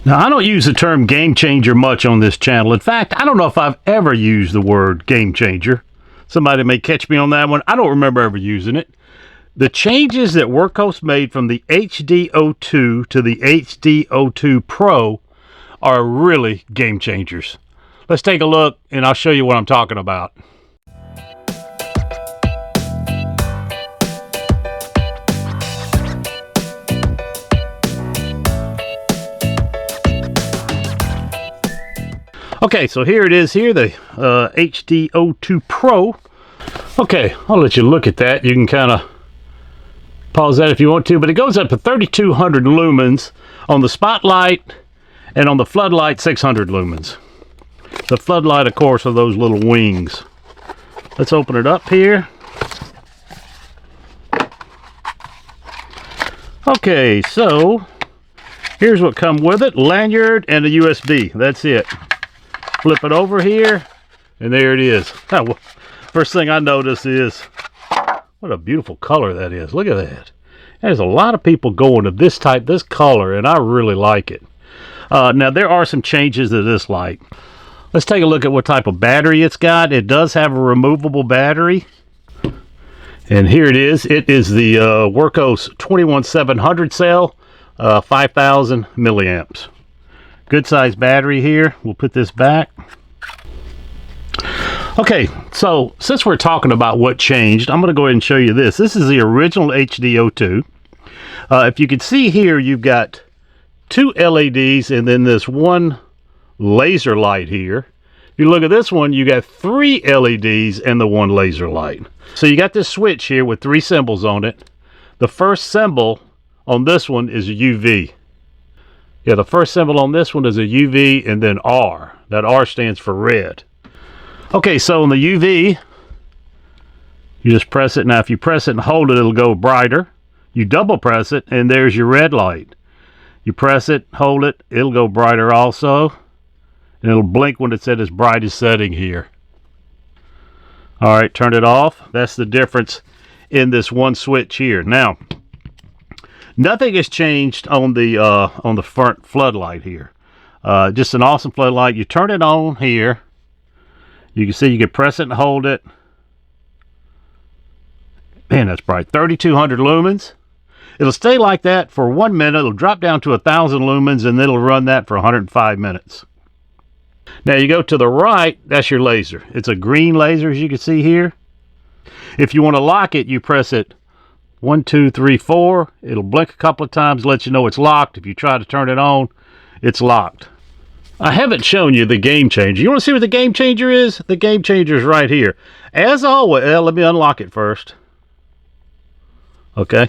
Now, I don't use the term game changer much on this channel. In fact, I don't know if I've ever used the word game changer. Somebody may catch me on that one. I don't remember ever using it. The changes that Wurkkos made from the HD02 to the HD02 Pro are really game changers. Let's take a look and I'll show you what I'm talking about. Okay, so here it is here, the HD02 Pro. Okay, I'll let you look at that. You can kind of pause that if you want to, but it goes up to 3200 lumens on the spotlight, and on the floodlight 600 lumens. The floodlight, of course, are those little wings. Let's open it up here. Okay, so here's what come with it: lanyard and a USB. That's it. Flip it over here, and there it is. First thing I notice is what a beautiful color that is. Look at that. There's a lot of people going to this color, and I really like it. Now, there are some changes to this light. Let's take a look at what type of battery it's got. It does have a removable battery. And here it is. It is the Wurkkos 21700 cell, 5000 milliamps. Good size battery here. We'll put this back. Okay, so since we're talking about what changed, I'm going to go ahead and show you this. This is the original HD02. If you can see here, you've got two LEDs and then this one laser light here. If you look at this one, you got three LEDs and the one laser light. So you got this switch here with three symbols on it. The first symbol on this one is a UV. Yeah, the first symbol on this one is a UV and then R. That R stands for red. Okay, so on the UV, you just press it. Now, if you press it and hold it, it'll go brighter. You double press it, and there's your red light. You press it, hold it, it'll go brighter also. And it'll blink when it's at its brightest setting here. All right, turn it off. That's the difference in this one switch here. Now, nothing has changed on the front floodlight here. Just an awesome floodlight. You turn it on here. You can see you can press it and hold it. Man, that's bright. 3200 lumens. It'll stay like that for 1 minute. It'll drop down to 1000 lumens, and it'll run that for 105 minutes. Now you go to the right, that's your laser. It's a green laser, as you can see here. If you want to lock it, you press it 1, 2, 3, 4. It'll blink a couple of times, let you know it's locked. If you try to turn it on, it's locked. I haven't shown you the game changer. You want to see what the game changer is? The game changer is right here. As always, let me unlock it first. Okay.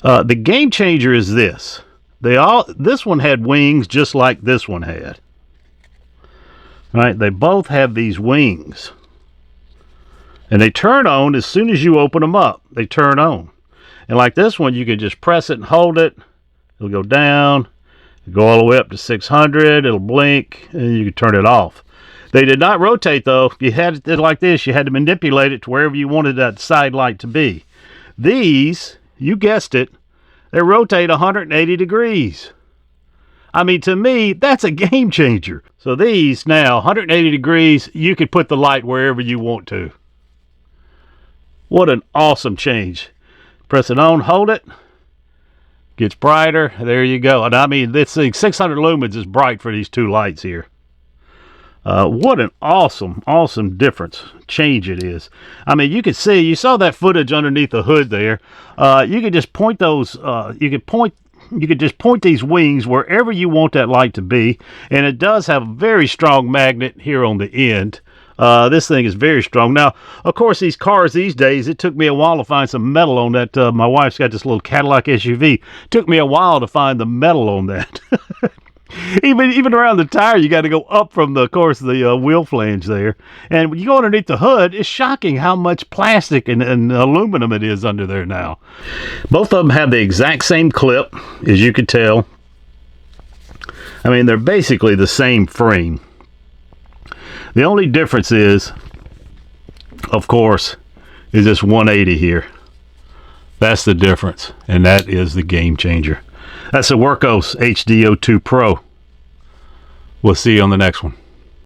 The game changer is this. This one had wings just like this one had. All right, they both have these wings. And they turn on as soon as you open them up. They turn on. And like this one, you can just press it and hold it. It'll go down. Go all the way up to 600. It'll blink, and you can turn it off. They did not rotate, though. You had it like this. You had to manipulate it to wherever you wanted that side light to be. These, you guessed it, they rotate 180 degrees. I mean, to me, that's a game changer. So these now, 180 degrees, you could put the light wherever you want to. What an awesome change. Press it on, hold it. Gets brighter. There you go. And I mean, this thing, 600 lumens is bright for these two lights here. What an awesome difference change it is. I mean, you can see, you saw that footage underneath the hood there. You could just point those, you could just point these wings wherever you want that light to be. And it does have a very strong magnet here on the end. This thing is very strong. Now, of course, these cars these days, it took me a while to find some metal on that. My wife's got this little Cadillac SUV. Took me a while to find the metal on that. even around the tire, you got to go up from the, of course, the wheel flange there. And when you go underneath the hood, it's shocking how much plastic and aluminum it is under there now. Both of them have the exact same clip, as you could tell. I mean, they're basically the same frame. The only difference is, of course, is this 180 here. That's the difference, and that is the game changer. That's a Wurkkos HD02 Pro. We'll see you on the next one.